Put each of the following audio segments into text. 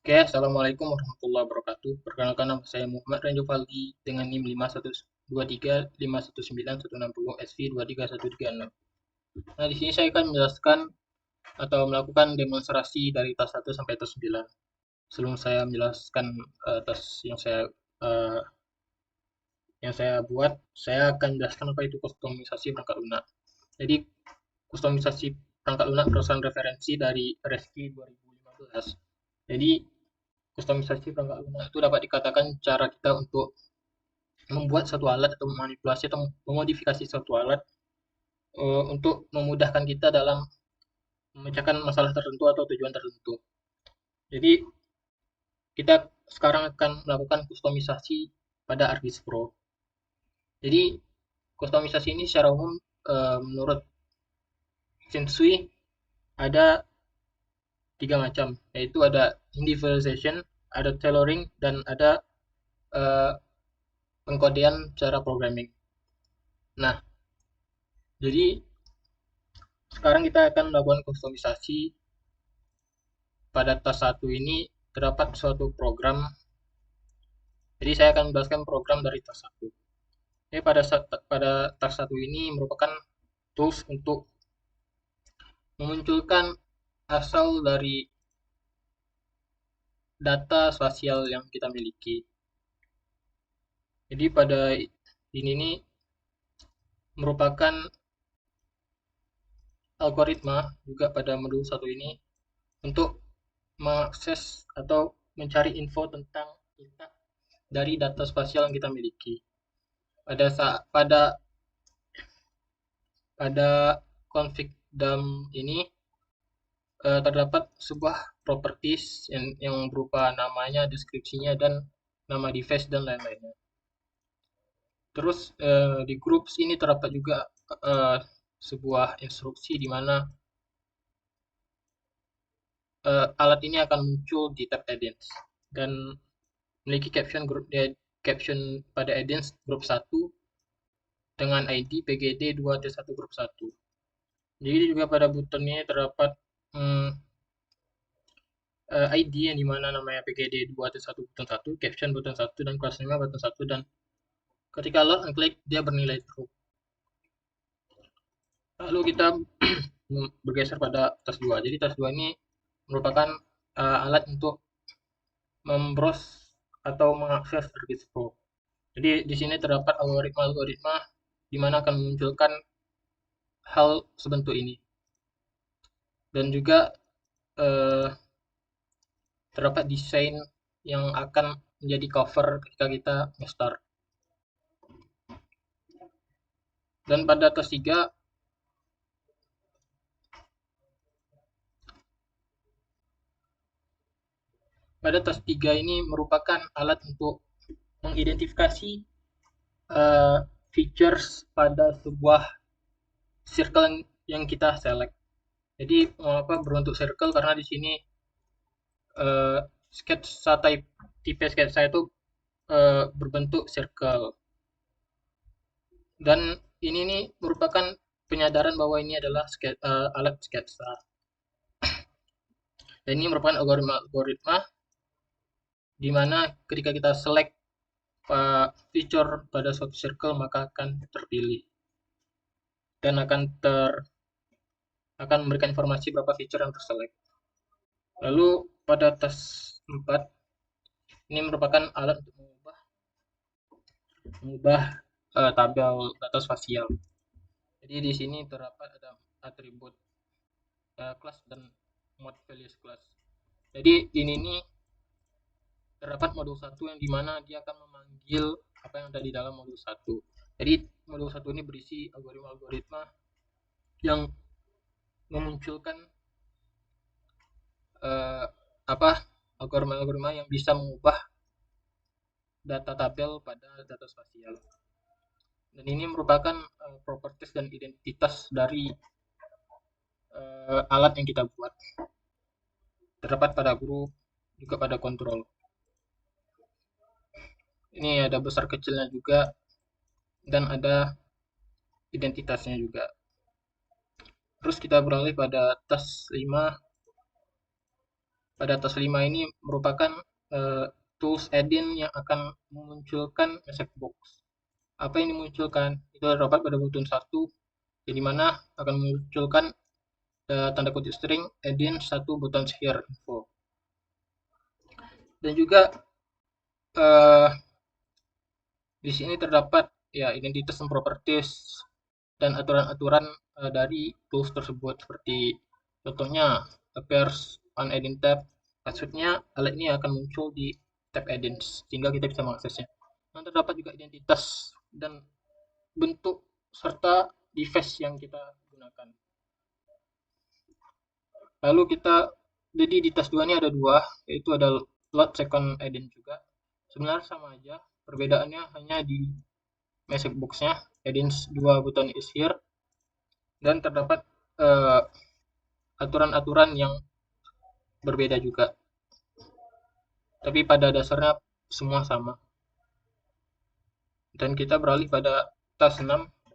Oke, Assalamualaikum warahmatullahi wabarakatuh. Perkenalkan nama saya Muhammad Renjo Faldi dengan NIM 5123519160 SV 23136. Nah, di sini saya akan menjelaskan atau melakukan demonstrasi dari tas 1 sampai tas 9. Sebelum saya menjelaskan tas eh, yang saya buat, saya akan menjelaskan apa itu kustomisasi perangkat lunak. Jadi, kustomisasi perangkat lunak berdasarkan referensi dari Reski 2015. Jadi, kustomisasi perangkat lunak itu dapat dikatakan cara kita untuk membuat satu alat atau memanipulasi atau memodifikasi suatu alat untuk memudahkan kita dalam memecahkan masalah tertentu atau tujuan tertentu. Jadi kita sekarang akan melakukan kustomisasi pada ArcGIS Pro. Jadi kustomisasi ini secara umum menurut Sensui ada tiga macam, yaitu ada individualization, ada tailoring, dan ada uh, pengkodean secara programming. Nah, jadi sekarang kita akan melakukan kustomisasi. Pada tas satu ini terdapat suatu program. Jadi saya akan menjelaskan program dari tas satu. Jadi pada tas satu ini merupakan tools untuk memunculkan asal dari data spasial yang kita miliki. Jadi pada ini nih merupakan algoritma juga pada modul satu ini untuk mengakses atau mencari info tentang kita dari data spasial yang kita miliki. Pada saat pada config DAM ini terdapat sebuah properties yang berupa namanya, deskripsinya, dan nama device dan lain-lainnya. Terus di groups ini terdapat juga sebuah instruksi di mana alat ini akan muncul di tab add-ins dan memiliki caption pada add-ins grup 1 dengan ID PGD 2T1 grup 1. Jadi juga pada button ini terdapat hmm, ID yang dimana namanya PGD 2T1 button 1, caption button 1, dan kelas 5 button 1, dan ketika load and klik dia bernilai true. Lalu kita bergeser pada tas 2. Jadi tas 2 ini merupakan alat untuk membrowse atau mengakses ArcGIS Pro. Jadi di sini terdapat algoritma-algoritma di mana akan memunculkan hal sebentuk ini. Dan juga eh, terdapat desain yang akan menjadi cover ketika kita nge-start. Dan pada tas 3 ini merupakan alat untuk mengidentifikasi uh, features pada sebuah circle yang kita select. Jadi mengapa berbentuk circle? Karena di sini uh, sketsa tipe sketsa itu berbentuk circle. Dan ini nih merupakan penyadaran bahwa ini adalah alat sketsa. Dan ini merupakan algoritma di mana ketika kita select feature pada suatu circle maka akan terpilih dan akan memberikan informasi berapa feature yang terselect. Lalu pada tas 4 ini merupakan alat untuk mengubah tabel data spasial. Jadi di sini terdapat ada atribut class dan mode values class. Jadi ini nih terdapat modul 1 yang dimana dia akan memanggil apa yang ada di dalam modul 1. Jadi modul 1 ini berisi algoritma-algoritma yang memunculkan uh, apa algoritma-algoritma yang bisa mengubah data tabel pada data spasial. Dan ini merupakan properties dan identitas dari alat yang kita buat. Terdapat pada grup, juga pada kontrol. Ini ada besar kecilnya juga, dan ada identitasnya juga. Terus kita beralih pada tas 5 pada tas 5 ini merupakan tools add-in yang akan memunculkan message box. Apa yang dimunculkan? Itu terdapat pada button 1, yang dimana akan memunculkan tanda kutip string add-in 1 button here info. Dan juga uh, di sini terdapat ya identitas dan properties dan aturan-aturan dari tools tersebut, seperti contohnya appears on add-in tab. Maksudnya alat ini akan muncul di tab add-ins sehingga kita bisa mengaksesnya. Dan terdapat juga identitas dan bentuk serta device yang kita gunakan. Lalu kita, jadi di tas 2 ini ada dua, yaitu ada load second add-in juga. Sebenarnya sama aja, perbedaannya hanya di message box-nya, add-ins 2 button is here, dan terdapat aturan-aturan yang berbeda juga. Tapi pada dasarnya semua sama. Dan kita beralih pada tas 6.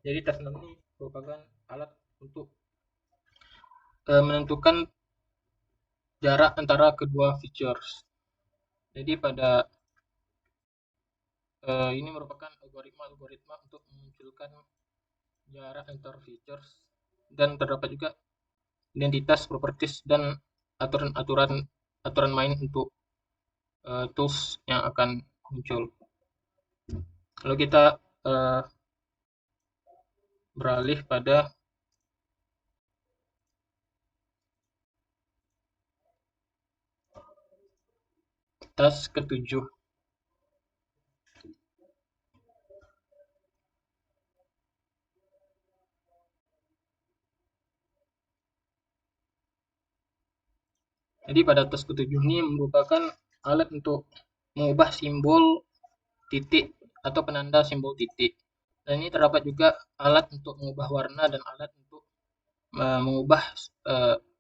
Jadi tas 6 ini merupakan alat untuk menentukan jarak antara kedua features. Jadi pada ini merupakan algoritma untuk memunculkan jarak antar features, dan terdapat juga identitas, properties, dan aturan main untuk tools yang akan muncul. Lalu kita beralih pada tas ke-7. Jadi pada tas ke-7 ini merupakan alat untuk mengubah simbol titik atau penanda simbol titik. Dan ini terdapat juga alat untuk mengubah warna dan alat untuk mengubah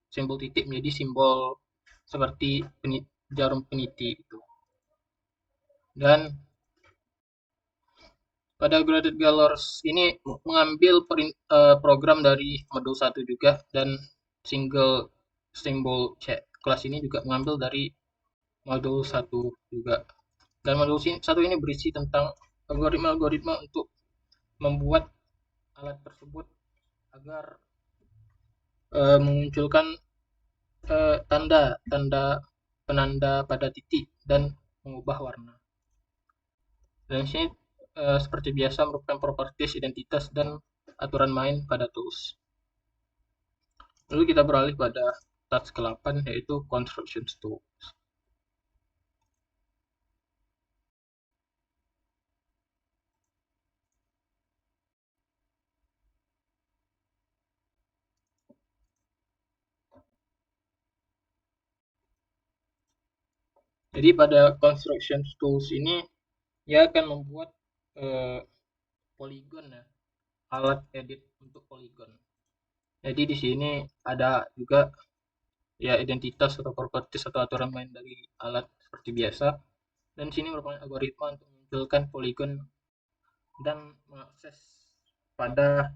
simbol titik menjadi simbol seperti jarum peniti itu. Dan pada Graded Galors ini mengambil program dari modul 1 juga, dan single simbol kelas ini juga mengambil dari modul 1 juga. Dan modul 1 ini berisi tentang algoritma-algoritma untuk membuat alat tersebut agar memunculkan tanda penanda pada titik dan mengubah warna. Dan sini seperti biasa merupakan properties, identitas, dan aturan main pada tools. Lalu kita beralih pada task ke-8, yaitu construction tools. Jadi pada construction tools ini dia akan membuat polygon ya, alat edit untuk polygon. Jadi di sini ada juga ya identitas atau properties atau aturan main dari alat seperti biasa. Dan di sini merupakan algoritma untuk memunculkan polygon dan mengakses pada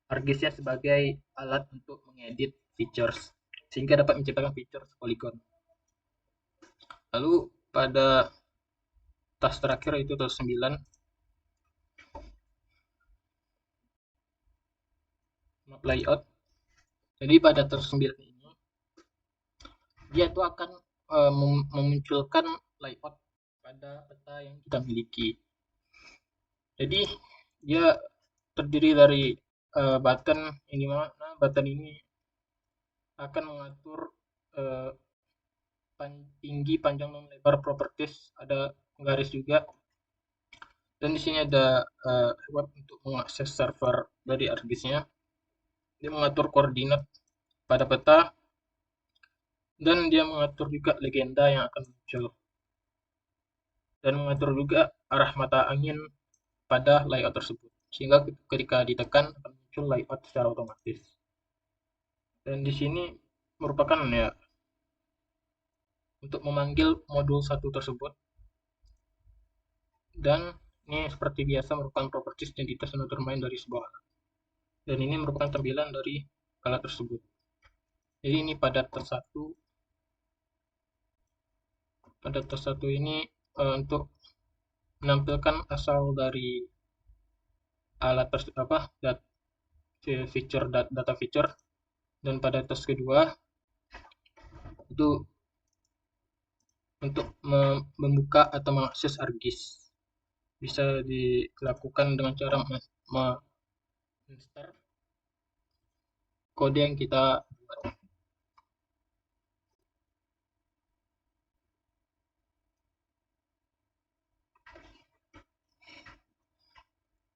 argisnya sebagai alat untuk mengedit features sehingga dapat menciptakan features polygon. Lalu pada tas terakhir itu tas 9, map layout. Jadi pada tas 9 ini dia itu akan memunculkan layout pada peta yang kita miliki. Jadi dia terdiri dari button ini, mana button ini akan mengatur tinggi, panjang, dan lebar properties, ada garis juga. Dan di sini ada web untuk mengakses server dari argisnya. Dia mengatur koordinat pada peta, dan dia mengatur juga legenda yang akan muncul, dan mengatur juga arah mata angin pada layout tersebut, sehingga ketika ditekan akan muncul layout secara otomatis. Dan di sini merupakan ya untuk memanggil modul 1 tersebut, dan ini seperti biasa merupakan properties identitas dan bermain dari sebuah alat. Dan ini merupakan tampilan dari alat tersebut. Jadi ini pada tas 1 pada tes 1 ini untuk menampilkan asal dari alat apa feature data feature, dan pada tes kedua itu untuk membuka atau mengakses ArcGIS. Bisa dilakukan dengan cara menginstal kode yang kita buat.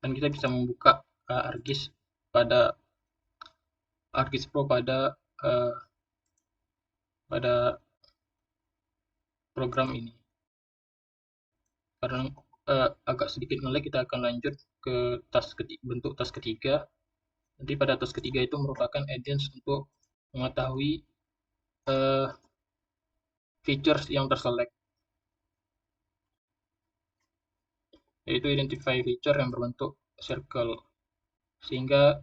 Dan kita bisa membuka ArcGIS Pro uh, pada program ini. Karena agak sedikit ngelag, kita akan lanjut ke bentuk tas ketiga. Nanti pada tas ketiga itu merupakan add-ins untuk mengetahui uh, features yang terselect, yaitu identify feature yang berbentuk circle, sehingga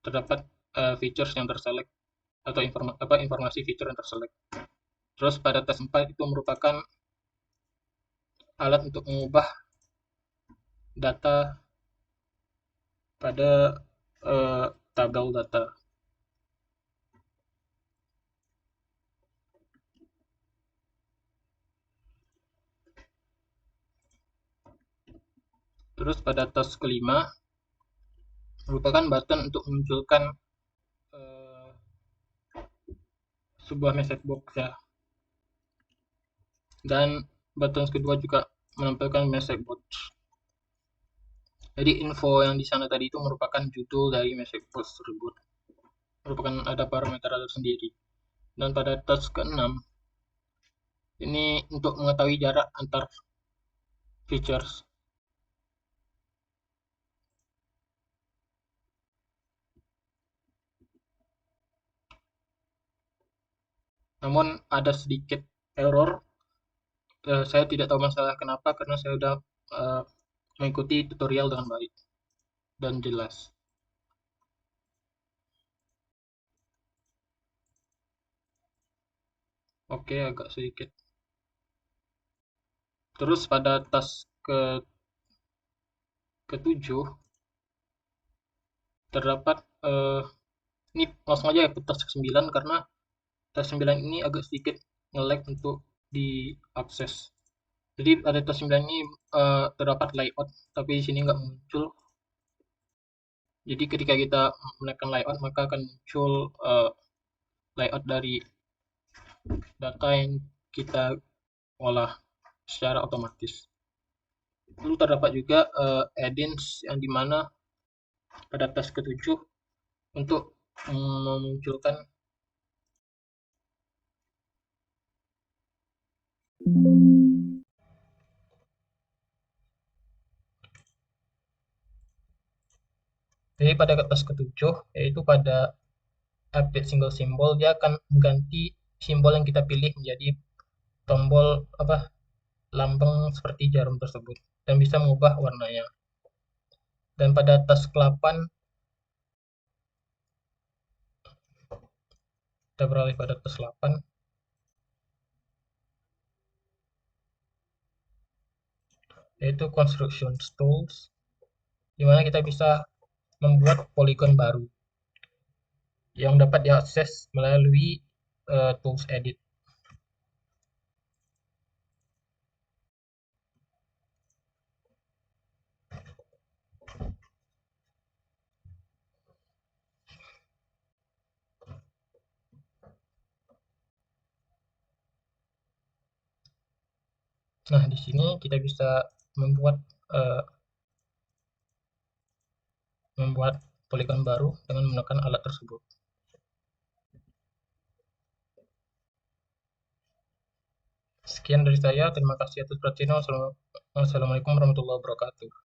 terdapat features yang terselect atau informasi feature yang terselect. Terus pada tes 4 itu merupakan alat untuk mengubah data pada tabel data. Terus pada tes kelima merupakan button untuk memunculkan sebuah message box ya. Dan button kedua juga menampilkan message box. Jadi info yang di sana tadi itu merupakan judul dari message box tersebut. Merupakan ada parameter tersendiri. Dan pada tes ke-6 ini untuk mengetahui jarak antar features. Namun ada sedikit error. Saya tidak tahu masalah kenapa, karena saya sudah mengikuti tutorial dengan baik dan jelas. Oke, agak sedikit. Terus pada tas ketujuh terdapat ini langsung aja ya ke tas ke-9, karena tas 9 ini agak sedikit nge-lag untuk diakses. Jadi pada tas 9 ini terdapat layout, tapi di sini nggak muncul. Jadi ketika kita menekan layout, maka akan muncul layout dari data yang kita olah secara otomatis. Lalu terdapat juga add-ins yang dimana pada tas ke-7 untuk memunculkan jadi pada tas ke-7 yaitu pada update single symbol, dia akan mengganti simbol yang kita pilih menjadi tombol lambang seperti jarum tersebut dan bisa mengubah warnanya. Dan pada tas ke-8 kita beralih pada tas 8, yaitu construction tools, di mana kita bisa membuat poligon baru yang dapat diakses melalui tools edit. Nah, di sini kita bisa membuat poligon baru dengan menggunakan alat tersebut. Sekian dari saya, terima kasih atas perhatiannya. Wassalamualaikum warahmatullahi wabarakatuh.